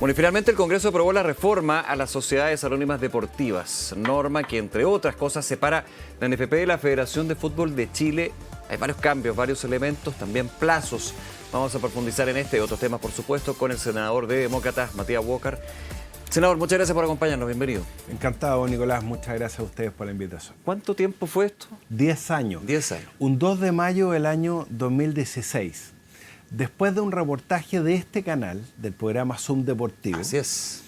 Bueno, y finalmente el Congreso aprobó la reforma a las sociedades anónimas deportivas, norma que, entre otras cosas, separa la NFP de la Federación de Fútbol de Chile. Hay varios cambios, varios elementos, también plazos. Vamos a profundizar en este y otros temas, por supuesto, con el senador de Demócratas, Matías Walker. Senador, muchas gracias por acompañarnos, bienvenido. Encantado, Nicolás, muchas gracias a ustedes por la invitación. ¿Cuánto tiempo fue esto? 10 años. 10 años. Un 2 de mayo del año 2016. Después de un reportaje de este canal, del programa Zoom Deportivo. Así es.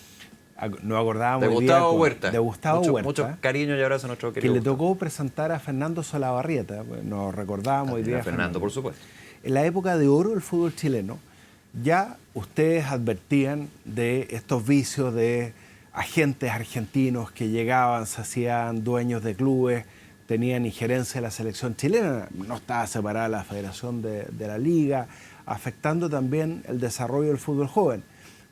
Nos acordábamos de Gustavo Huerta. De Gustavo Huerta. Mucho cariño y abrazo a nuestro querido que le Gustavo. tocó presentar a Fernando Solabarrieta. Nos recordábamos hoy día. Fernando, por supuesto. En la época de oro del fútbol chileno, ya ustedes advertían de estos vicios de agentes argentinos que llegaban, se hacían dueños de clubes, tenían injerencia en la selección chilena, no estaba separada la federación de la liga, afectando también el desarrollo del fútbol joven.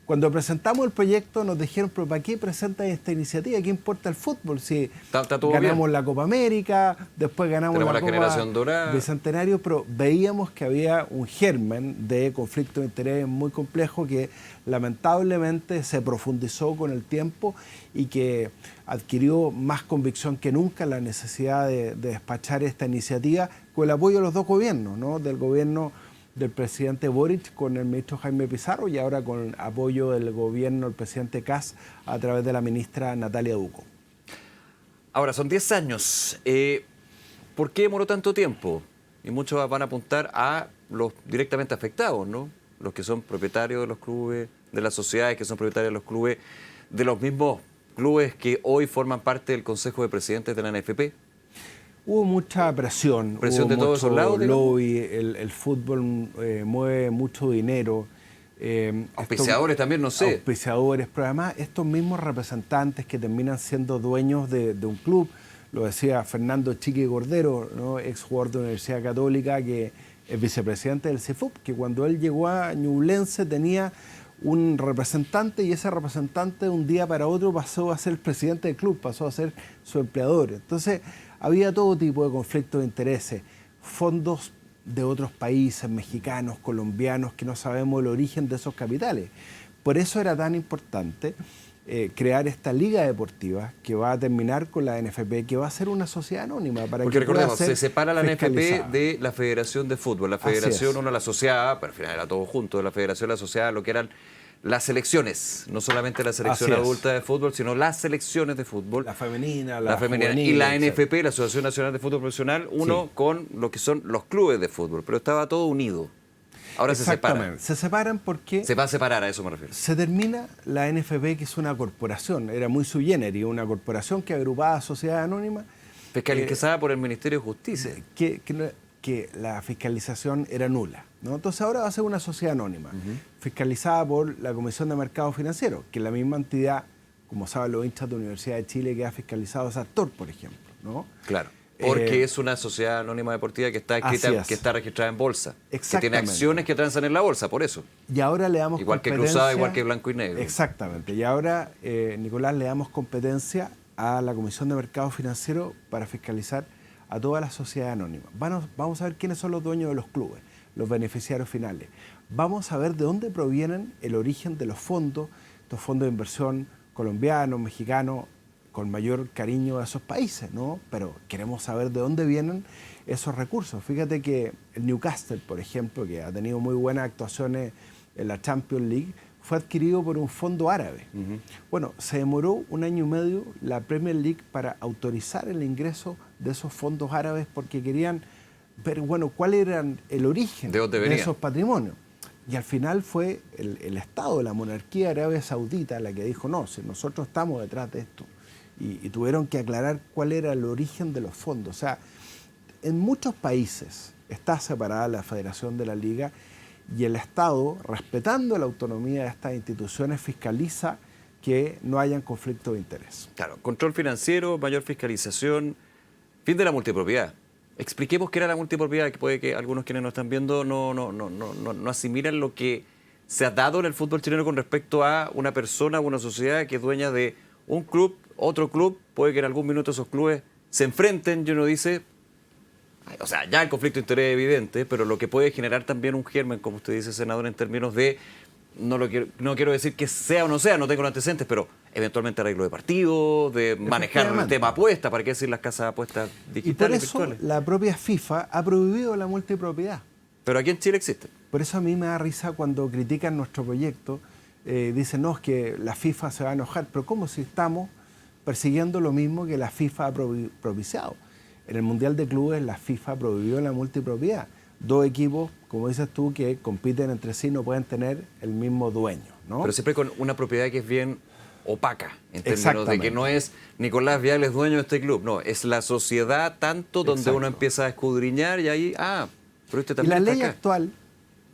Cuando presentamos el proyecto nos dijeron, pero ¿para qué presentan esta iniciativa? ¿Qué importa el fútbol? Si ganamos la Copa América, después ganamos la Copa Generación Dorada. Bicentenario, pero veíamos que había un germen de conflicto de interés muy complejo que lamentablemente se profundizó con el tiempo y que adquirió más convicción que nunca la necesidad de despachar esta iniciativa con el apoyo de los dos gobiernos, ¿no? Del gobierno del presidente Boric con el ministro Jaime Pizarro y ahora con el apoyo del gobierno del presidente Kast a través de la ministra Natalia Duco. Ahora, son 10 años. ¿Por qué demoró tanto tiempo? Y muchos van a apuntar a los directamente afectados, ¿no? Los que son propietarios de los clubes, de las sociedades que son propietarios de los clubes, de los mismos clubes que hoy forman parte del Consejo de Presidentes de la NFP. Hubo mucha presión. ¿Presión de todos esos lados? Lobby, el fútbol mueve mucho dinero. Auspiciadores también, no sé. Auspiciadores, pero además estos mismos representantes que terminan siendo dueños de un club, lo decía Fernando Chiqui Cordero, ¿no? Ex jugador de la Universidad Católica, que es vicepresidente del CIFUP, que cuando él llegó a Ñublense tenía un representante y ese representante de un día para otro pasó a ser el presidente del club, pasó a ser su empleador. Entonces había todo tipo de conflictos de intereses, fondos de otros países, mexicanos, colombianos, que no sabemos el origen de esos capitales. Por eso era tan importante crear esta liga deportiva que va a terminar con la NFP, que va a ser una sociedad anónima. Porque recordemos, se separa la NFP de la Federación de Fútbol. La Federación uno la asociaba, pero al final era todo junto, la Federación la asociaba a lo que eran las selecciones, no solamente la selección adulta de fútbol, sino las selecciones de fútbol. La femenina, la femenina. Y la NFP, la Asociación Nacional de Fútbol Profesional, uno con lo que son los clubes de fútbol, pero estaba todo unido. Ahora se separan. Se separan porque... Se va a separar, a eso me refiero. Se termina la NFP, que es una corporación, era muy sui generis, una corporación que agrupaba a sociedades anónimas. Fiscalizada por el Ministerio de Justicia. Que la fiscalización era nula, ¿no? Entonces ahora va a ser una sociedad anónima, fiscalizada por la Comisión de Mercado Financiero, que es la misma entidad, como saben los hinchas de la Universidad de Chile, que ha fiscalizado a ese actor, por ejemplo, ¿no? Claro. Porque es una sociedad anónima deportiva que está escrita, que está registrada en bolsa. Que tiene acciones que transan en la bolsa, por eso. Y ahora le damos igual que Cruzada, igual que Blanco y Negro. Exactamente. Y ahora, Nicolás, le damos competencia a la Comisión de Mercado Financiero para fiscalizar a todas las sociedades anónimas. Vamos a ver quiénes son los dueños de los clubes, los beneficiarios finales. Vamos a ver de dónde provienen el origen de los fondos, estos fondos de inversión colombianos, mexicanos, con mayor cariño a esos países, ¿no? Pero queremos saber de dónde vienen esos recursos. Fíjate que el Newcastle, por ejemplo, que ha tenido muy buenas actuaciones en la Champions League, fue adquirido por un fondo árabe. Bueno, se demoró 1 año y medio la Premier League para autorizar el ingreso de esos fondos árabes porque querían ver, bueno, cuál era el origen de esos patrimonios. Y al final fue el Estado de la monarquía de Arabia Saudita la que dijo, no, si nosotros estamos detrás de esto. Y tuvieron que aclarar cuál era el origen de los fondos. O sea, en muchos países está separada la Federación de la Liga y el Estado, respetando la autonomía de estas instituciones, fiscaliza que no hayan conflicto de interés. Claro, control financiero, mayor fiscalización, fin de la multipropiedad. Expliquemos qué era la multipropiedad, que puede que algunos quienes nos están viendo no asimilan lo que se ha dado en el fútbol chileno con respecto a una persona o una sociedad que es dueña de un club, otro club, puede que en algún minuto esos clubes se enfrenten y uno dice, o sea, ya el conflicto de interés es evidente, pero lo que puede generar también un germen, como usted dice, senador, en términos de no quiero decir que sea o no sea, no tengo los antecedentes, pero eventualmente arreglo de partido, de manejar el tema apuesta, ¿para qué decir las casas de apuestas digitales y por eso virtuales? la propia FIFA ha prohibido la multipropiedad. Pero aquí en Chile existe. Por eso a mí me da risa cuando critican nuestro proyecto, dicen, no, es que la FIFA se va a enojar, pero ¿cómo si estamos persiguiendo lo mismo que la FIFA ha propiciado? En el Mundial de Clubes la FIFA prohibió la multipropiedad. Dos equipos, como dices tú, que compiten entre sí no pueden tener el mismo dueño, ¿no? Pero siempre con una propiedad que es bien opaca, en términos de que no es Nicolás Vial es dueño de este club, no, es la sociedad tanto donde uno empieza a escudriñar y ahí, pero este también y la está ley acá. actual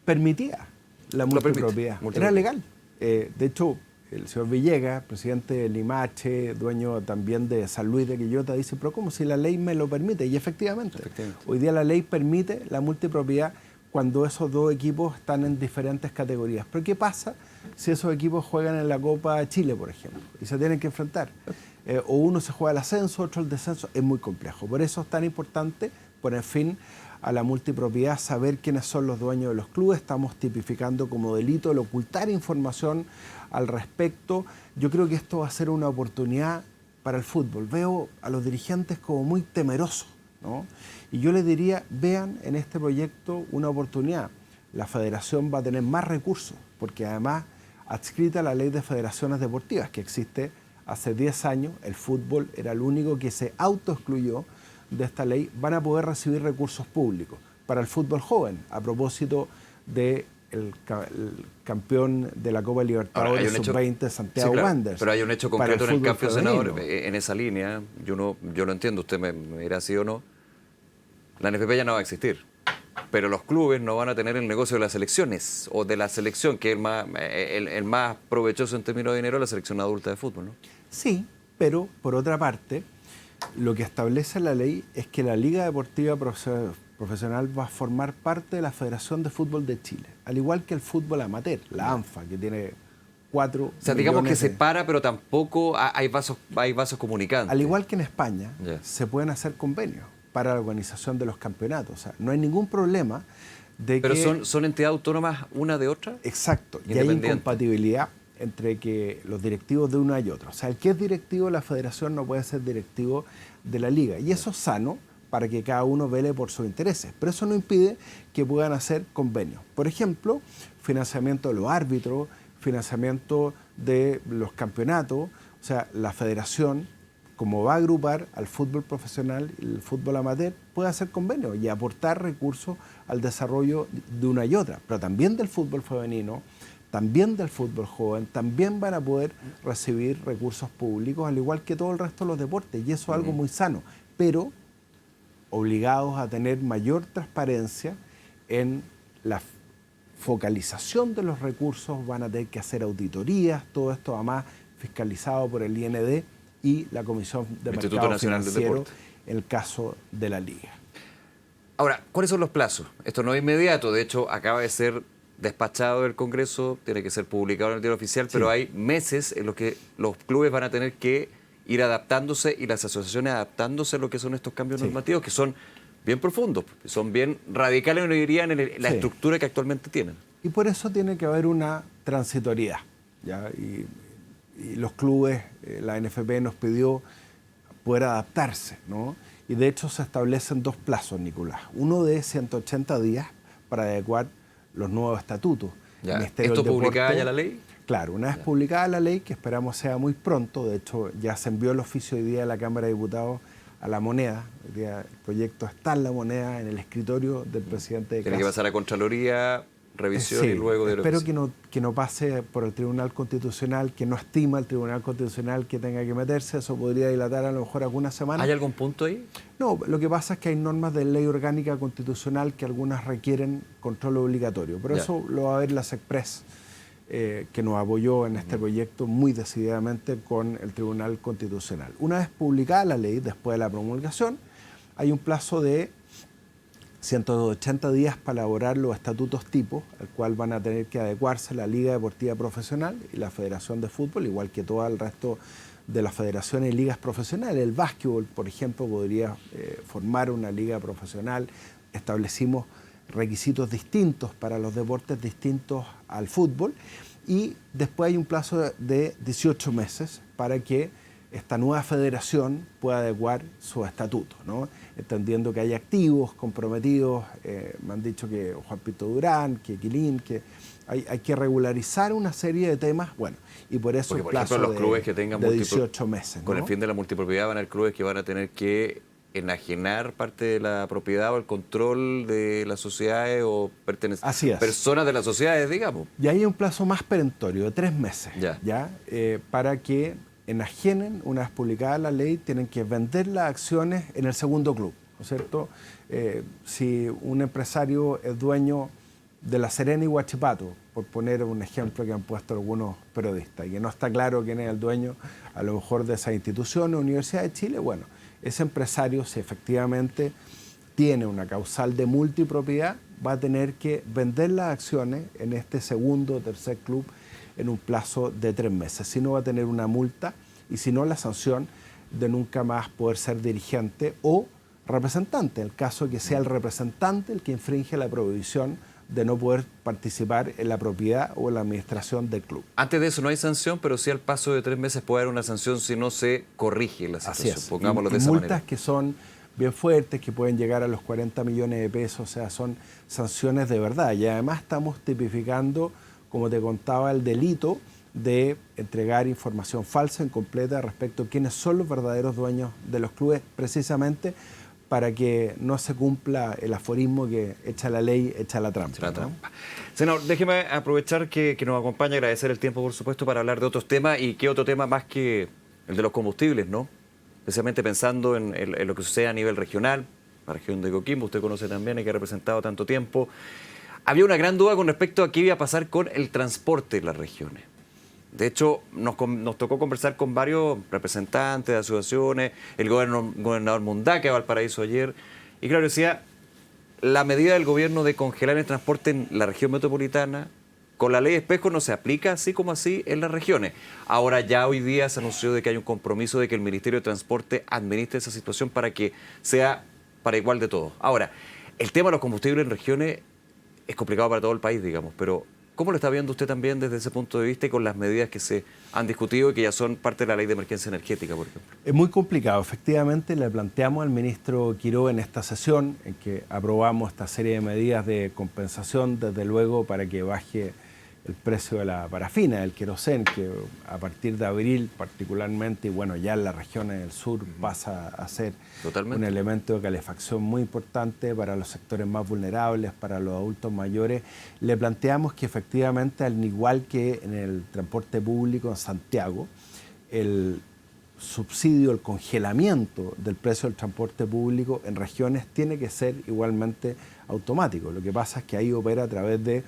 permitía la multipropiedad, era legal. De hecho, el señor Villegas, presidente de Limache, dueño también de San Luis de Quillota, dice, pero ¿cómo si la ley me lo permite? Y efectivamente, hoy día la ley permite la multipropiedad cuando esos dos equipos están en diferentes categorías. Pero ¿qué pasa si esos equipos juegan en la Copa Chile, por ejemplo, y se tienen que enfrentar? O uno se juega el ascenso, otro el descenso, es muy complejo. Por eso es tan importante poner fin a la multipropiedad, saber quiénes son los dueños de los clubes. Estamos tipificando como delito el ocultar información al respecto. Yo creo que esto va a ser una oportunidad para el fútbol. Veo a los dirigentes como muy temerosos, ¿no? Y yo les diría, vean en este proyecto una oportunidad. La federación va a tener más recursos, porque además, adscrita a la ley de federaciones deportivas, que existe hace 10 años, el fútbol era el único que se autoexcluyó de esta ley, van a poder recibir recursos públicos para el fútbol joven, a propósito del campeón de la Copa Libertadores Sub-20, Santiago Wanderers. Pero hay un hecho concreto en el cambio, senador, en esa línea, yo lo entiendo, usted me dirá sí o no, la NFP ya no va a existir, pero los clubes no van a tener el negocio de las selecciones, o de la selección, que es el más provechoso en términos de dinero, la selección adulta de fútbol, ¿no? Sí, pero por otra parte, lo que establece la ley es que la Liga Deportiva Profesional va a formar parte de la Federación de Fútbol de Chile, al igual que el fútbol amateur, la ANFA, que tiene 4 O sea, digamos que separa, pero tampoco hay vasos comunicantes. Al igual que en España, se pueden hacer convenios para la organización de los campeonatos. O sea, no hay ningún problema de pero que... Pero son entidades autónomas una de otra. Exacto, y hay incompatibilidad entre que los directivos de una y otra. O sea, el que es directivo de la federación no puede ser directivo de la liga. Y eso es sano para que cada uno vele por sus intereses. Pero eso no impide que puedan hacer convenios. Por ejemplo, financiamiento de los árbitros, financiamiento de los campeonatos. O sea, la federación, como va a agrupar al fútbol profesional y el fútbol amateur, puede hacer convenios y aportar recursos al desarrollo de una y otra. Pero también del fútbol femenino, también del fútbol joven, también van a poder recibir recursos públicos, al igual que todo el resto de los deportes, y eso es algo muy sano, pero obligados a tener mayor transparencia en la focalización de los recursos, van a tener que hacer auditorías, todo esto además fiscalizado por el IND y la Comisión de Mercado Financiero, en el caso de la Liga. Ahora, ¿cuáles son los plazos? Esto no es inmediato, de hecho acaba de ser despachado del Congreso, tiene que ser publicado en el diario oficial, sí. Pero hay meses en los que los clubes van a tener que ir adaptándose y las asociaciones adaptándose a lo que son estos cambios normativos, que son bien profundos, son bien radicales, uno diría, en la estructura que actualmente tienen. Y por eso tiene que haber una transitoriedad, ¿ya? Y los clubes, la NFP nos pidió poder adaptarse, ¿no? Y de hecho se establecen 2 plazos, Nicolás. Uno de 180 días para adecuar los nuevos estatutos. ¿Esto publicada ya la ley? Claro, una vez publicada la ley, que esperamos sea muy pronto, de hecho ya se envió el oficio hoy día de la Cámara de Diputados a la moneda, hoy día el proyecto está en la moneda, en el escritorio del presidente de Casa. Tiene que pasar a Contraloría, revisión y luego de espero que no pase por el Tribunal Constitucional, que no estima el Tribunal Constitucional que tenga que meterse, eso podría dilatar a lo mejor algunas semanas. ¿Hay algún punto ahí? No, lo que pasa es que hay normas de ley orgánica constitucional que algunas requieren control obligatorio, pero eso lo va a ver la SECPRES, que nos apoyó en este proyecto muy decididamente con el Tribunal Constitucional. Una vez publicada la ley, después de la promulgación, hay un plazo de 180 días para elaborar los estatutos tipos, al cual van a tener que adecuarse la Liga Deportiva Profesional y la Federación de Fútbol, igual que todo el resto de las federaciones y ligas profesionales. El básquetbol, por ejemplo, podría formar una liga profesional. Establecimos requisitos distintos para los deportes distintos al fútbol. y después hay un plazo de 18 meses para que esta nueva federación pueda adecuar su estatuto, ¿no? Entendiendo que hay activos comprometidos, me han dicho que Juan Pito Durán, que Quilín, que hay que regularizar una serie de temas, bueno, y por eso porque, el por plazo ejemplo, los clubes que tengan de 18 meses. Con ¿no? el fin de la multipropiedad van a haber clubes que van a tener que enajenar parte de la propiedad o el control de las sociedades o Así es. personas de las sociedades, digamos. Y hay un plazo más perentorio de 3 meses, ya. Para que enajenen, una vez publicada la ley, tienen que vender las acciones en el segundo club, ¿no es cierto? Si un empresario es dueño de La Serena y Huachipato, por poner un ejemplo que han puesto algunos periodistas, y que no está claro quién es el dueño, a lo mejor de esa institución o Universidad de Chile, bueno, ese empresario, si efectivamente tiene una causal de multipropiedad, va a tener que vender las acciones en este segundo o tercer club en un plazo de 3 meses. Si no, va a tener una multa y si no, la sanción de nunca más poder ser dirigente o representante, en el caso que sea el representante el que infringe la prohibición de no poder participar en la propiedad o en la administración del club. Antes de eso no hay sanción, pero sí al paso de 3 meses puede haber una sanción si no se corrige la situación. Así es. Pongámoslo de esa multas manera. Que son bien fuertes, que pueden llegar a los 40 millones de pesos, o sea, son sanciones de verdad. Y además estamos tipificando, como te contaba, el delito de entregar información falsa, incompleta, respecto a quiénes son los verdaderos dueños de los clubes, precisamente para que no se cumpla el aforismo que echa la ley, echa la trampa. ¿No? Senador, déjeme aprovechar que nos acompaña, agradecer el tiempo, por supuesto, para hablar de otros temas. ¿Y qué otro tema más que el de los combustibles, no? Especialmente pensando en lo que sucede a nivel regional, la región de Coquimbo, usted conoce también y que ha representado tanto tiempo. Había una gran duda con respecto a qué iba a pasar con el transporte en las regiones. De hecho, nos tocó conversar con varios representantes de asociaciones, el gobernador Mundaca de Valparaíso ayer, y claro, decía, la medida del gobierno de congelar el transporte en la región metropolitana, con la ley de espejo no se aplica así como así en las regiones. Ahora ya hoy día se anunció de que hay un compromiso de que el Ministerio de Transporte administre esa situación para que sea para igual de todos. Ahora, el tema de los combustibles en regiones es complicado para todo el país, digamos, pero ¿cómo lo está viendo usted también desde ese punto de vista y con las medidas que se han discutido y que ya son parte de la ley de emergencia energética, por ejemplo? Es muy complicado. Efectivamente, le planteamos al ministro Quiró en esta sesión en que aprobamos esta serie de medidas de compensación, desde luego, para que baje el precio de la parafina, del querosén, que a partir de abril particularmente, y bueno, ya en las regiones del sur pasa a ser un elemento de calefacción muy importante para los sectores más vulnerables, para los adultos mayores. Le planteamos que efectivamente, al igual que en el transporte público en Santiago, el subsidio, el congelamiento del precio del transporte público en regiones tiene que ser igualmente automático. Lo que pasa es que ahí opera a través de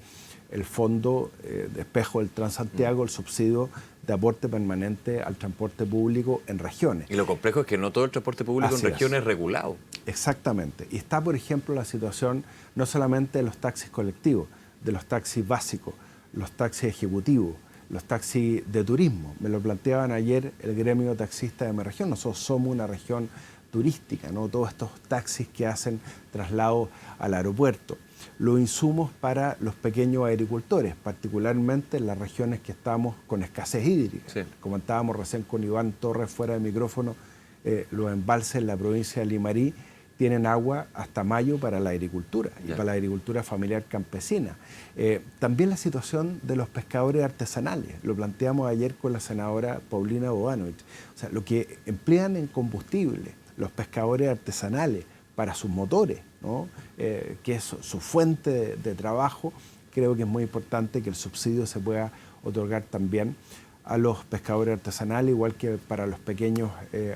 el fondo de espejo del Transantiago, el subsidio de aporte permanente al transporte público en regiones. Y lo complejo es que no todo el transporte público en regiones es regulado. Exactamente. Y está, por ejemplo, la situación no solamente de los taxis colectivos, de los taxis básicos, los taxis ejecutivos, los taxis de turismo. Me lo planteaban ayer el gremio taxista de mi región. Nosotros somos una región turística, ¿no? Todos estos taxis que hacen traslados al aeropuerto. Los insumos para los pequeños agricultores, particularmente en las regiones que estamos con escasez hídrica. Sí. Comentábamos recién con Iván Torres fuera de micrófono, los embalses en la provincia de Limarí tienen agua hasta mayo para la agricultura y para la agricultura familiar campesina. También la situación de los pescadores artesanales, lo planteamos ayer con la senadora Paulina Bodanovich. O sea, lo que emplean en combustible los pescadores artesanales para sus motores, ¿no? Que es su fuente de trabajo, creo que es muy importante que el subsidio se pueda otorgar también a los pescadores artesanales, igual que para los pequeños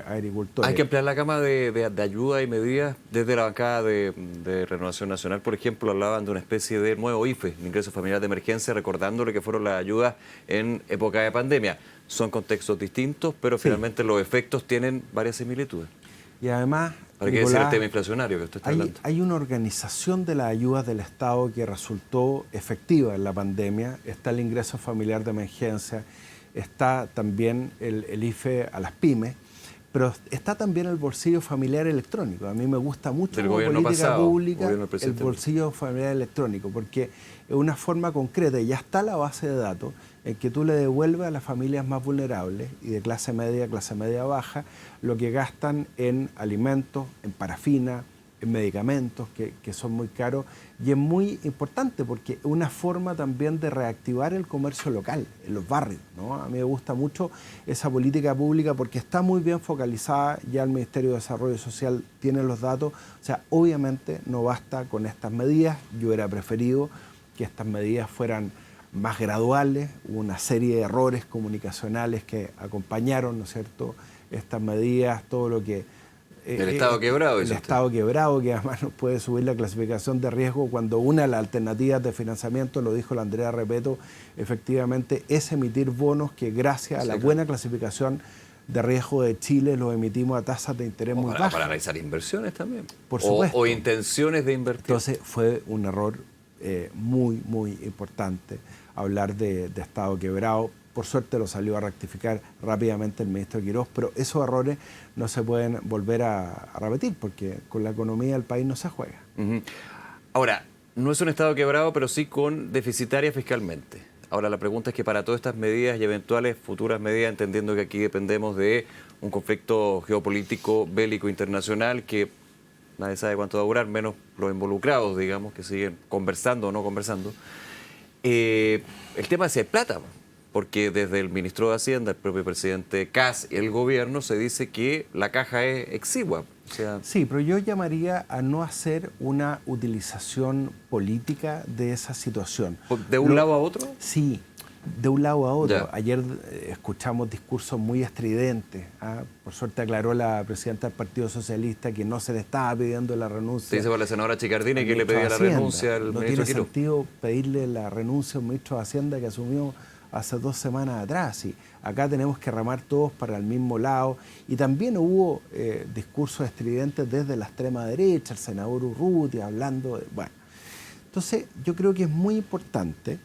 agricultores. Hay que emplear la gama de ayuda y medidas. Desde la bancada de Renovación Nacional, por ejemplo, hablaban de una especie de nuevo IFE, ingreso familiar de emergencia, recordándole que fueron las ayudas en época de pandemia. Son contextos distintos, pero finalmente los efectos tienen varias similitudes. Y además, ¿para qué decir el tema inflacionario que usted está hablando? Hay una organización de las ayudas del Estado que resultó efectiva en la pandemia. Está el ingreso familiar de emergencia, está también el IFE a las pymes, Pero está también el bolsillo familiar electrónico. A mí me gusta mucho Del como gobierno política pasado, pública gobierno del el presidente. bolsillo familiar electrónico, porque es una forma concreta, y ya está la base de datos, en que tú le devuelves a las familias más vulnerables y de clase media baja, lo que gastan en alimentos, en parafina, en medicamentos que son muy caros, y es muy importante porque es una forma también de reactivar el comercio local en los barrios, ¿no? A mí me gusta mucho esa política pública porque está muy bien focalizada, ya el Ministerio de Desarrollo Social tiene los datos, o sea, obviamente no basta con estas medidas, yo hubiera preferido que estas medidas fueran más graduales, hubo una serie de errores comunicacionales que acompañaron, ¿no es cierto?, estas medidas, todo lo que el Estado quebrado. El Estado quebrado, que además nos puede subir la clasificación de riesgo cuando una de las alternativas de financiamiento, lo dijo la Andrea Repeto, efectivamente es emitir bonos que gracias a la buena clasificación de riesgo de Chile los emitimos a tasas de interés muy bajas. Para realizar inversiones también. Por supuesto. O intenciones de invertir. Entonces fue un error muy, muy importante hablar de Estado quebrado. Por suerte lo salió a rectificar rápidamente el ministro Quirós, pero esos errores no se pueden volver a repetir porque con la economía del país no se juega. Ahora, no es un Estado quebrado, pero sí con deficitaria fiscalmente. Ahora, la pregunta es que para todas estas medidas y eventuales futuras medidas, entendiendo que aquí dependemos de un conflicto geopolítico bélico internacional que nadie sabe cuánto va a durar, menos los involucrados, digamos, que siguen conversando o no conversando, el tema es si hay plata, porque desde el ministro de Hacienda, el propio presidente Kast y el gobierno se dice que la caja es exigua. O sea, sí, pero yo llamaría a no hacer una utilización política de esa situación. ¿De un lado a otro? Sí, de un lado a otro. Ya. Ayer escuchamos discursos muy estridentes. Por suerte aclaró la presidenta del Partido Socialista que no se le estaba pidiendo la renuncia. Se dice por la senadora Chicardini que le pedía la Hacienda. renuncia al No ministro tiene Quirós. sentido pedirle la renuncia a un ministro de Hacienda que asumió hace 2 semanas atrás. Y acá tenemos que remar todos para el mismo lado. Y también hubo discursos estridentes desde la extrema derecha, el senador Urrutia hablando de... Bueno, entonces yo creo que es muy importante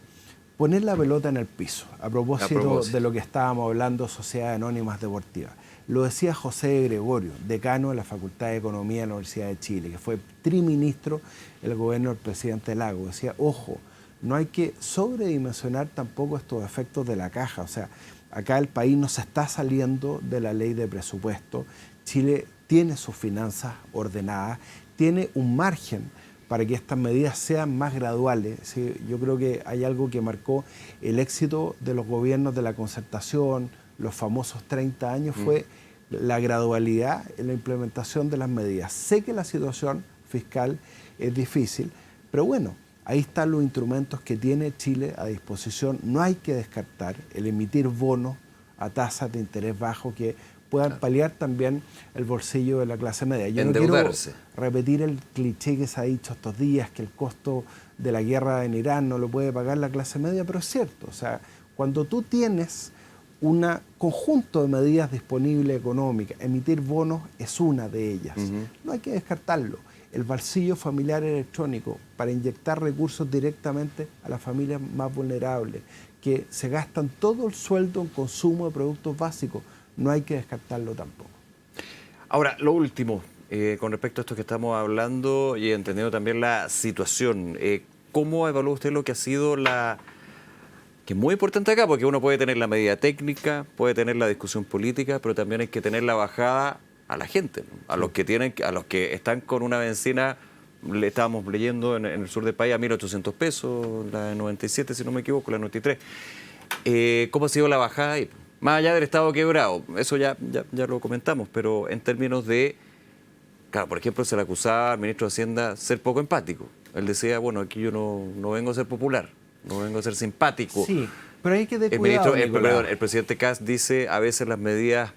poner la pelota en el piso, a propósito de lo que estábamos hablando, Sociedades Anónimas Deportivas. Lo decía José Gregorio, decano de la Facultad de Economía de la Universidad de Chile, que fue triministro del gobierno del presidente Lago. Decía, ojo, no hay que sobredimensionar tampoco estos efectos de la caja. O sea, acá el país no se está saliendo de la ley de presupuesto. Chile tiene sus finanzas ordenadas, tiene un margen para que estas medidas sean más graduales. ¿Sí? Yo creo que hay algo que marcó el éxito de los gobiernos de la concertación, los famosos 30 años, fue la gradualidad en la implementación de las medidas. Sé que la situación fiscal es difícil, pero bueno, ahí están los instrumentos que tiene Chile a disposición. No hay que descartar el emitir bonos a tasas de interés bajo que puedan paliar también el bolsillo de la clase media. Yo no quiero repetir el cliché que se ha dicho estos días, que el costo de la guerra en Irán no lo puede pagar la clase media, pero es cierto. O sea, cuando tú tienes un conjunto de medidas disponibles económicas, emitir bonos es una de ellas. No hay que descartarlo. El bolsillo familiar electrónico para inyectar recursos directamente a las familias más vulnerables, que se gastan todo el sueldo en consumo de productos básicos, no hay que descartarlo tampoco. Ahora, lo último, con respecto a esto que estamos hablando y entendiendo también la situación, ¿cómo evalúa usted lo que ha sido que es muy importante acá, porque uno puede tener la medida técnica, puede tener la discusión política, pero también hay que tener la bajada a la gente, ¿no? A los que están con una bencina, le estábamos leyendo en el sur del país a 1.800 pesos, la de 97, si no me equivoco, la 93. ¿Cómo ha sido la bajada ahí? Más allá del Estado quebrado, eso ya lo comentamos, pero en términos de, claro, por ejemplo, se le acusaba al ministro de Hacienda ser poco empático. Él decía, bueno, aquí yo no vengo a ser popular, no vengo a ser simpático. Sí, pero hay que tener cuidado, el presidente Kast dice, a veces las medidas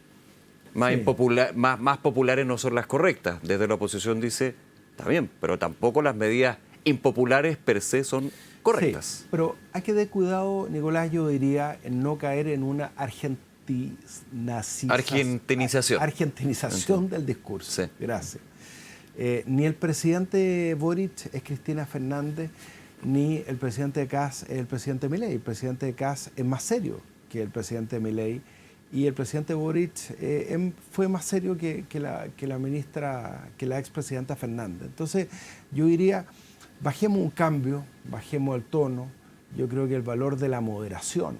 más populares no son las correctas. Desde la oposición dice, está bien, pero tampoco las medidas impopulares per se son correctas. Sí, pero hay que tener cuidado, Nicolás, yo diría, en no caer en una argentinización del discurso. Sí. Gracias. Ni el presidente Boric es Cristina Fernández, ni el presidente Kast es el presidente Milei. El presidente Kast es más serio que el presidente Milei y el presidente Boric fue más serio que la expresidenta Fernández. Entonces yo diría, bajemos un cambio, bajemos el tono. Yo creo que el valor de la moderación,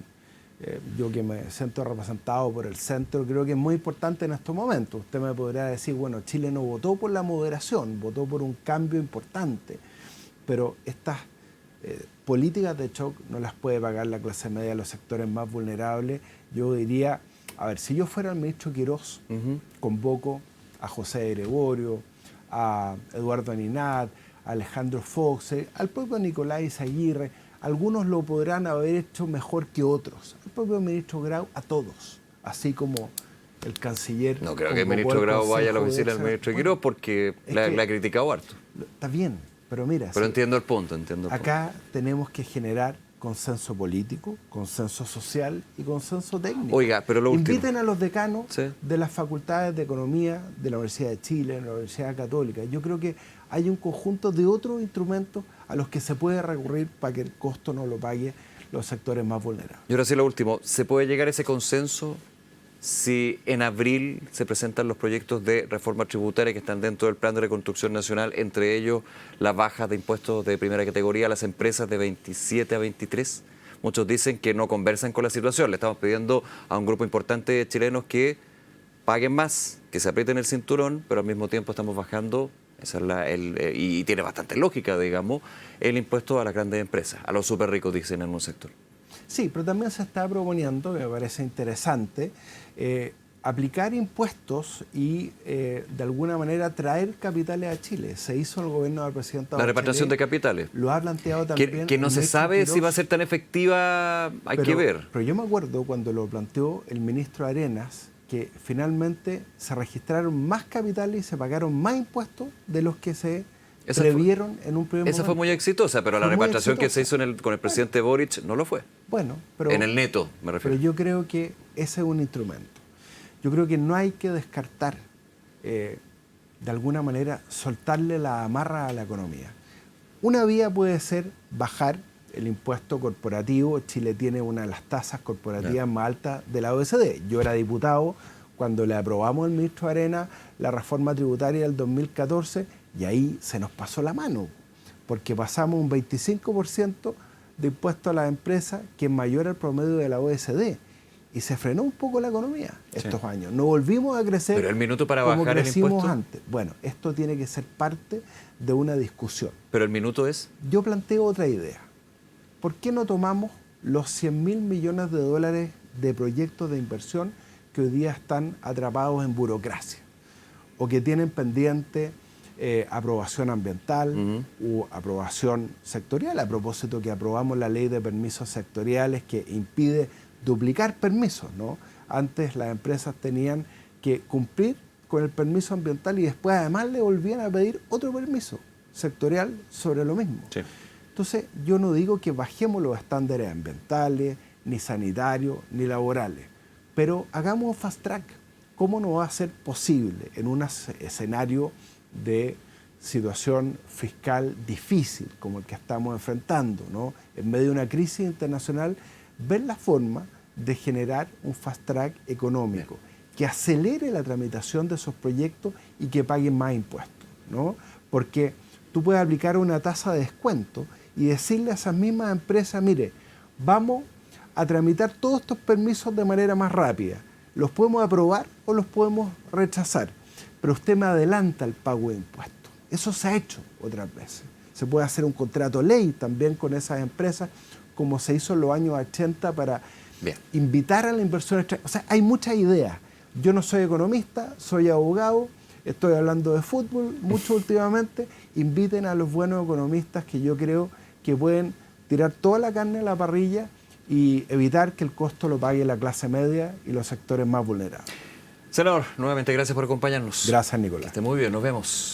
yo que me siento representado por el centro, creo que es muy importante en estos momentos. Usted me podrá decir, bueno, Chile no votó por la moderación, votó por un cambio importante, pero estas políticas de shock no las puede pagar la clase media, los sectores más vulnerables. Yo diría, a ver, si yo fuera el ministro Quirós, convoco a José Gregorio, a Eduardo Aninat, a Alejandro Fox, al propio Nicolás Izaguirre. Algunos lo podrán haber hecho mejor que otros. El propio ministro Grau, a todos. Así como el canciller... No creo que el ministro Grau vaya a la oficina del ministro Quirós porque la ha criticado harto. Está bien, pero mira... Pero sí, entiendo el punto, acá tenemos que generar consenso político, consenso social y consenso técnico. Oiga, pero lo último... Inviten a los decanos ¿sí? de las facultades de Economía de la Universidad de Chile, de la Universidad Católica. Yo creo que hay un conjunto de otros instrumentos a los que se puede recurrir para que el costo no lo paguen los sectores más vulnerables. Y ahora sí lo último, ¿se puede llegar a ese consenso si en abril se presentan los proyectos de reforma tributaria que están dentro del Plan de Reconstrucción Nacional, entre ellos las bajas de impuestos de primera categoría a las empresas de 27 a 23? Muchos dicen que no conversan con la situación. Le estamos pidiendo a un grupo importante de chilenos que paguen más, que se aprieten el cinturón, pero al mismo tiempo estamos bajando, esa es y tiene bastante lógica, digamos, el impuesto a las grandes empresas, a los súper ricos, dicen en un sector. Sí, pero también se está proponiendo, que me parece interesante, aplicar impuestos y de alguna manera traer capitales a Chile. Se hizo el gobierno del presidente La Bachelet, repatriación de capitales. Lo ha planteado también. Que no se sabe si va a ser tan efectiva, hay que ver. Pero yo me acuerdo cuando lo planteó el ministro Arenas, que finalmente se registraron más capitales y se pagaron más impuestos de los que se previeron en un primer momento. Esa fue muy exitosa, pero la repatriación que se hizo con el presidente Boric no lo fue. Bueno, pero... En el neto, me refiero. Pero yo creo que ese es un instrumento. Yo creo que no hay que descartar, de alguna manera, soltarle la amarra a la economía. Una vía puede ser bajar el impuesto corporativo. Chile tiene una de las tasas corporativas más altas de la OECD. Yo era diputado cuando le aprobamos al ministro Arenas la reforma tributaria del 2014 y ahí se nos pasó la mano, porque pasamos un 25% de impuesto a las empresas, que es mayor al promedio de la OECD. Y se frenó un poco la economía estos años. No volvimos a crecer. Pero el minuto para como bajar el crecimos impuesto antes. Bueno, esto tiene que ser parte de una discusión. Pero el minuto es... Yo planteo otra idea. ¿Por qué no tomamos los 100.000 millones de dólares de proyectos de inversión que hoy día están atrapados en burocracia o que tienen pendiente aprobación ambiental u aprobación sectorial? A propósito que aprobamos la ley de permisos sectoriales que impide duplicar permisos, ¿no? Antes las empresas tenían que cumplir con el permiso ambiental y después además le volvían a pedir otro permiso sectorial sobre lo mismo. Sí. Entonces yo no digo que bajemos los estándares ambientales, ni sanitarios, ni laborales, pero hagamos un fast track. ¿Cómo no va a ser posible en un escenario de situación fiscal difícil como el que estamos enfrentando, ¿no? En medio de una crisis internacional, ver la forma de generar un fast track económico que acelere la tramitación de esos proyectos y que paguen más impuestos, ¿no? Porque tú puedes aplicar una tasa de descuento y decirle a esas mismas empresas, mire, vamos a tramitar todos estos permisos de manera más rápida. Los podemos aprobar o los podemos rechazar, pero usted me adelanta el pago de impuestos. Eso se ha hecho otras veces. Se puede hacer un contrato ley también con esas empresas, como se hizo en los años 80 para invitar a la inversión extranjera. O sea, hay muchas ideas. Yo no soy economista, soy abogado, estoy hablando de fútbol mucho últimamente. Inviten a los buenos economistas que yo creo que pueden tirar toda la carne a la parrilla y evitar que el costo lo pague la clase media y los sectores más vulnerables. Senador, nuevamente gracias por acompañarnos. Gracias, Nicolás. Que esté muy bien, nos vemos.